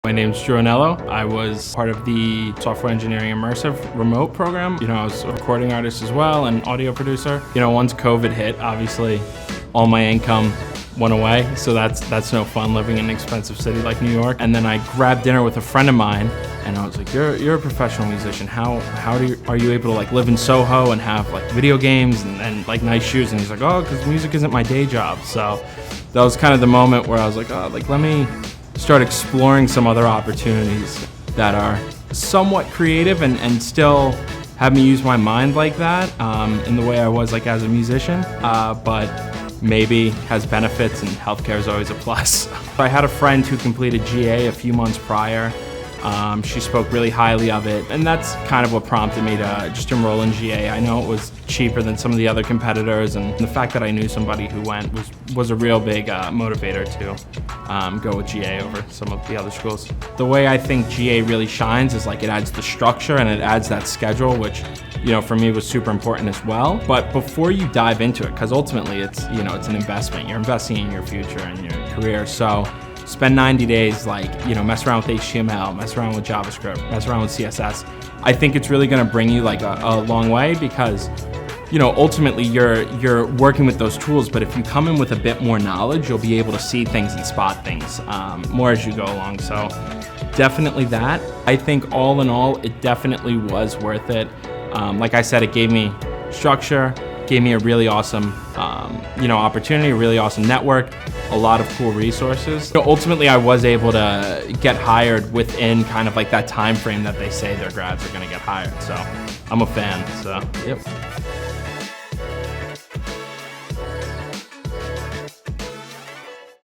My name's Drew Anello. I was part of the Software Engineering Immersive remote program. I was a recording artist as well and audio producer. Once COVID hit, obviously all my income went away, so that's no fun living in an expensive city like New York. And then I grabbed dinner with a friend of mine, and I was like, "You're a professional musician. How are you able to live in Soho and have video games and nice shoes?" And he's like, "Oh, because music isn't my day job." So that was kind of the moment where I was like, "Oh, let me start exploring some other opportunities that are somewhat creative and still have me use my mind like that in the way I was as a musician, but maybe has benefits, and healthcare is always a plus." I had a friend who completed GA a few months prior. She spoke really highly of it, and that's kind of what prompted me to just enroll in GA. I know it was cheaper than some of the other competitors, and the fact that I knew somebody who went was a real big motivator to go with GA over some of the other schools. The way I think GA really shines is it adds the structure and it adds that schedule, which for me was super important as well. But before you dive into it, because ultimately it's an investment, you're investing in your future and your career. So spend 90 days, mess around with HTML, mess around with JavaScript, mess around with CSS. I think it's really gonna bring you a long way, because ultimately you're working with those tools, but if you come in with a bit more knowledge, you'll be able to see things and spot things more as you go along. So definitely that. I think all in all, it definitely was worth it. Like I said, it gave me structure, gave me a really awesome opportunity, a really awesome network, a lot of cool resources. Ultimately, I was able to get hired within kind of that time frame that they say their grads are going to get hired. So I'm a fan. So yep.